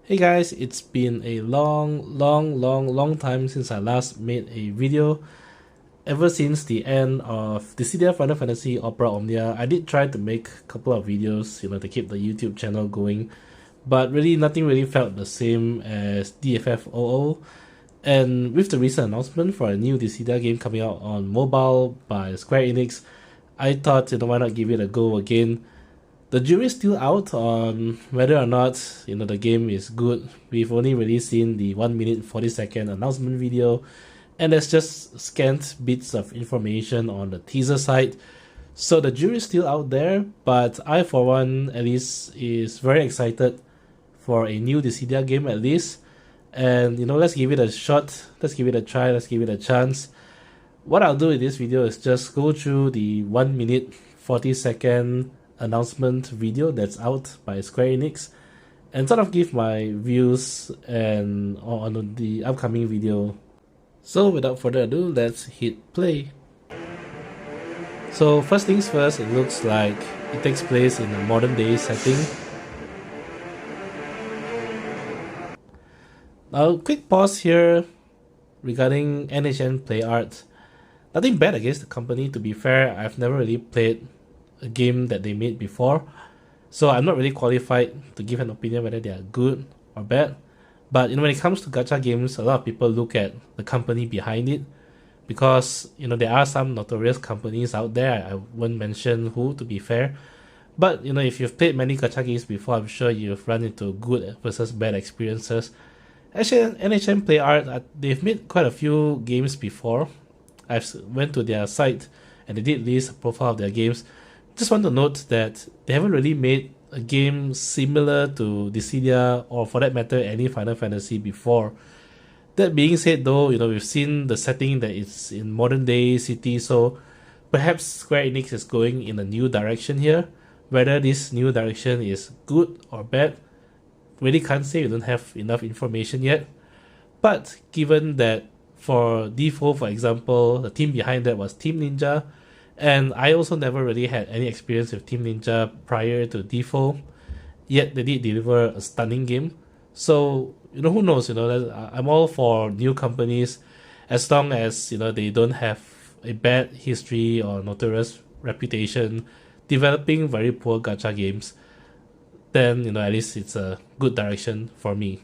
Hey guys, it's been a long time since I last made a video. Ever since the end of Dissidia Final Fantasy Opera Omnia, I did try to make a couple of videos, to keep the YouTube channel going, but really nothing really felt the same as DFFOO. And with the recent announcement for a new Dissidia game coming out on mobile by Square Enix, I thought, why not give it a go again. The jury's still out on whether or not the game is good. We've only really seen the 1 minute 40-second announcement video, and there's just scant bits of information on the teaser site. So the jury's still out there, but I for one at least is very excited for a new Dissidia game at least. And let's give it a shot, let's give it a try, let's give it a chance. What I'll do in this video is just go through the 1 minute 40-second announcement video that's out by Square Enix and sort of give my views and on the upcoming video. So without further ado, let's hit play. So first things first, it looks like it takes place in a modern day setting. Now quick pause here regarding NHN PlayArt. Nothing bad against the company, to be fair. I've never really played a game that they made before, so I'm not really qualified to give an opinion whether they are good or bad. But when it comes to gacha games, a lot of people look at the company behind it, because there are some notorious companies out there. I won't mention who, to be fair, but if you've played many gacha games before, I'm sure you've run into good versus bad experiences. Actually, NHN PlayArt, they've made quite a few games before. I've went to their site and they did list a profile of their games. Just want to note that they haven't really made a game similar to Dissidia, or for that matter any Final Fantasy before. That being said though, we've seen the setting that it's in modern day city, so perhaps Square Enix is going in a new direction here. Whether this new direction is good or bad, really can't say, we don't have enough information yet. But given that for DFFOO, for example, the team behind that was Team Ninja, and I also never really had any experience with Team Ninja prior to DFFOO, yet they did deliver a stunning game. So, who knows, I'm all for new companies as long as, they don't have a bad history or notorious reputation developing very poor gacha games. Then, at least it's a good direction for me.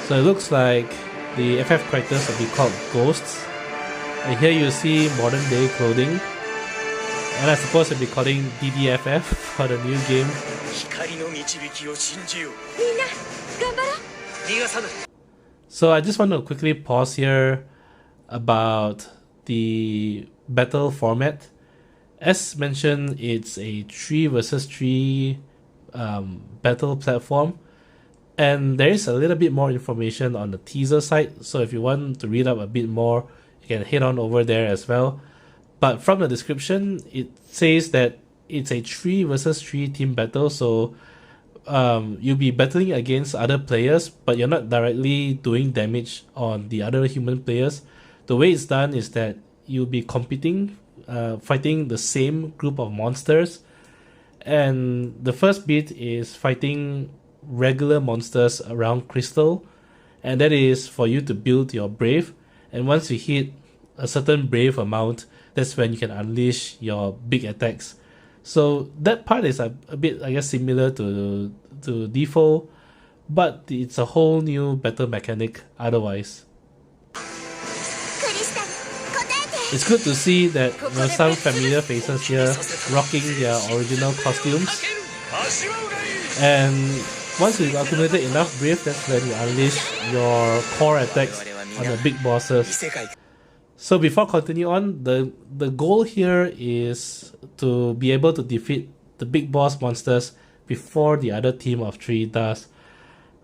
So it looks like the FF characters will be called ghosts. And here you see modern day clothing. And I suppose they'll be calling DDFF for the new game. So I just want to quickly pause here about the battle format. As mentioned, it's a 3 versus 3 battle platform. And there is a little bit more information on the teaser site, so if you want to read up a bit more, you can head on over there as well. But from the description, it says that it's a 3 versus 3 team battle, so you'll be battling against other players, but you're not directly doing damage on the other human players. The way it's done is that you'll be competing, fighting the same group of monsters, and the first bit is fighting regular monsters around crystal, and that is for you to build your brave, and once you hit a certain brave amount, that's when you can unleash your big attacks. So that part is a bit, I guess, similar to DFFOO, but it's a whole new battle mechanic otherwise. It's good to see that some familiar faces here rocking their original costumes, and once you've accumulated enough brave, that's when you unleash your core attacks on the big bosses. So before continue on, the goal here is to be able to defeat the big boss monsters before the other team of 3 does.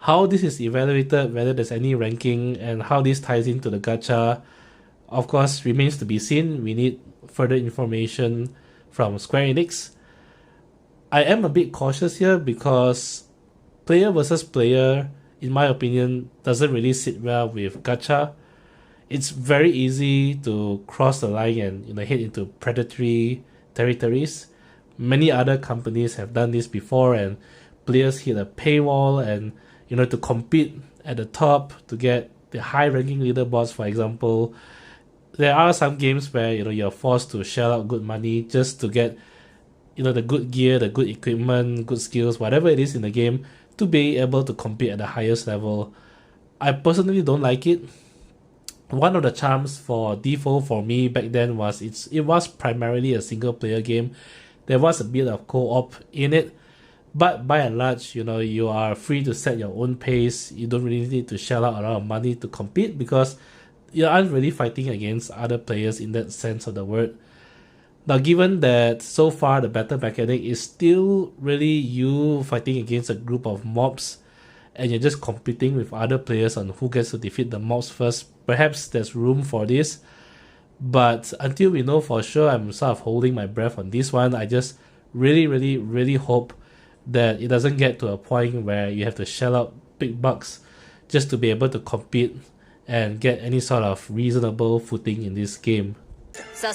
How this is evaluated, whether there's any ranking, and how this ties into the gacha, of course, remains to be seen. We need further information from Square Enix. I am a bit cautious here because player versus player, in my opinion, doesn't really sit well with gacha. It's very easy to cross the line and head into predatory territories. Many other companies have done this before, and players hit a paywall, and to compete at the top to get the high ranking leaderboards, for example. There are some games where you're forced to shell out good money just to get the good gear, the good equipment, good skills, whatever it is in the game, to be able to compete at the highest level. I personally don't like it. One of the charms for DFFOO for me back then was it was primarily a single player game. There was a bit of co-op in it, but by and large, you are free to set your own pace. You don't really need to shell out a lot of money to compete, because you aren't really fighting against other players in that sense of the word. Now, given that so far the battle mechanic is still really you fighting against a group of mobs, and you're just competing with other players on who gets to defeat the mobs first, perhaps there's room for this. But until we know for sure, I'm sort of holding my breath on this one. I just really hope that it doesn't get to a point where you have to shell out big bucks just to be able to compete and get any sort of reasonable footing in this game. So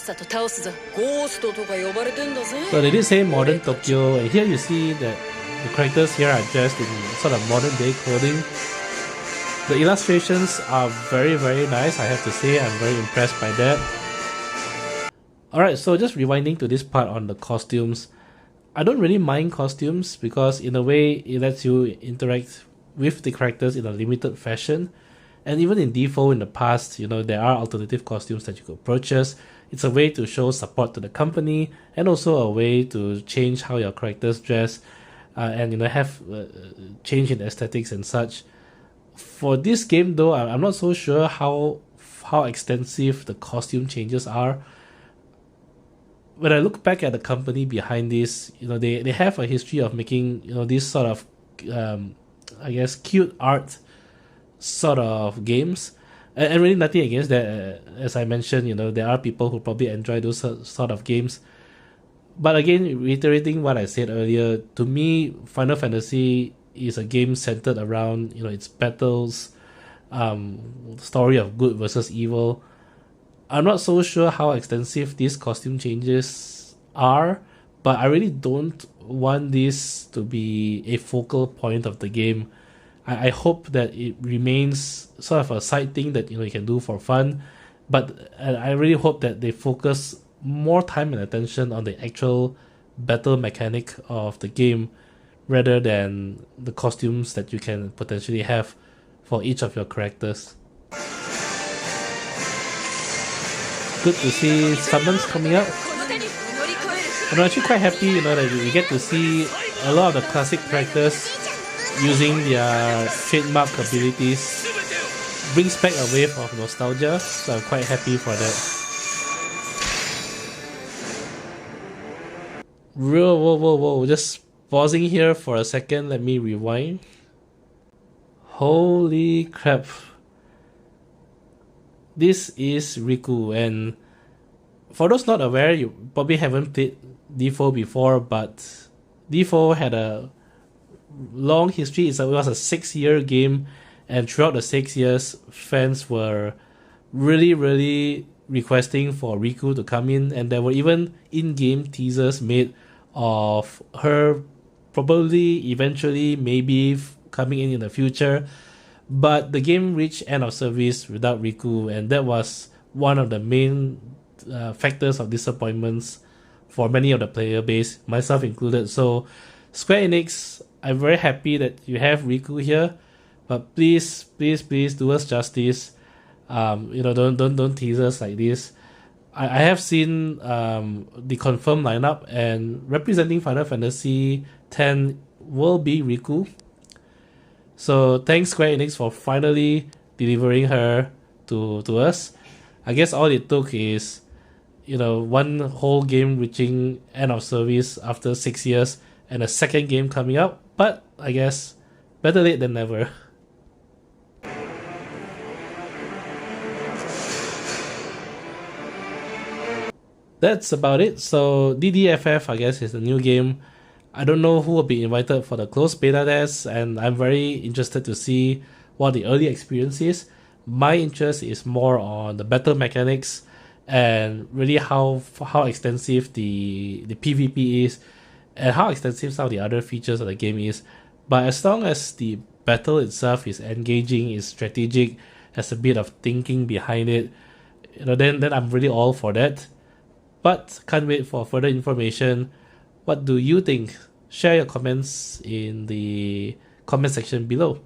they did say modern Tokyo, and here you see that the characters here are dressed in sort of modern day clothing. The illustrations are very nice, I have to say. I'm very impressed by that. Alright, so just rewinding to this part on the costumes. I don't really mind costumes because in a way it lets you interact with the characters in a limited fashion. And even in DFFOO in the past, there are alternative costumes that you could purchase. It's a way to show support to the company, and also a way to change how your characters dress, and have change in aesthetics and such. For this game though, I'm not so sure how extensive the costume changes are. When I look back at the company behind this, they have a history of making this sort of I guess cute art sort of games, and really nothing against that. As I mentioned, there are people who probably enjoy those sort of games. But again, reiterating what I said earlier, to me, Final Fantasy is a game centered around its battles, story of good versus evil. I'm not so sure how extensive these costume changes are, but I really don't want this to be a focal point of the game. I hope that it remains sort of a side thing that you can do for fun, but I really hope that they focus more time and attention on the actual battle mechanic of the game, rather than the costumes that you can potentially have for each of your characters. Good to see summons coming up. I'm actually quite happy, that we get to see a lot of the classic characters using their trademark abilities. Brings back a wave of nostalgia, so I'm quite happy for that. Whoa, just pausing here for a second, let me rewind. Holy crap. This is Riku, and for those not aware, you probably haven't played DFFOO before, but DFFOO had a long history. It was a 6-year game, and throughout the 6 years, fans were really requesting for Riku to come in, and there were even in-game teasers made of her probably eventually maybe coming in the future. But the game reached end of service without Riku, and that was one of the main factors of disappointments for many of the player base, myself included. So Square Enix, I'm very happy that you have Riku here, but please do us justice. Don't tease us like this. I have seen the confirmed lineup, and representing Final Fantasy X will be Riku. So thanks Square Enix for finally delivering her to us. I guess all it took is one whole game reaching end of service after 6 years, and a second game coming out. But I guess better late than never. That's about it. So DDFF, I guess, is the new game. I don't know who will be invited for the closed beta test, and I'm very interested to see what the early experience is. My interest is more on the battle mechanics and really how extensive the PvP is, and how extensive some of the other features of the game is. But as long as the battle itself is engaging, is strategic, has a bit of thinking behind it, then I'm really all for that. But can't wait for further information. What do you think? Share your comments in the comment section below.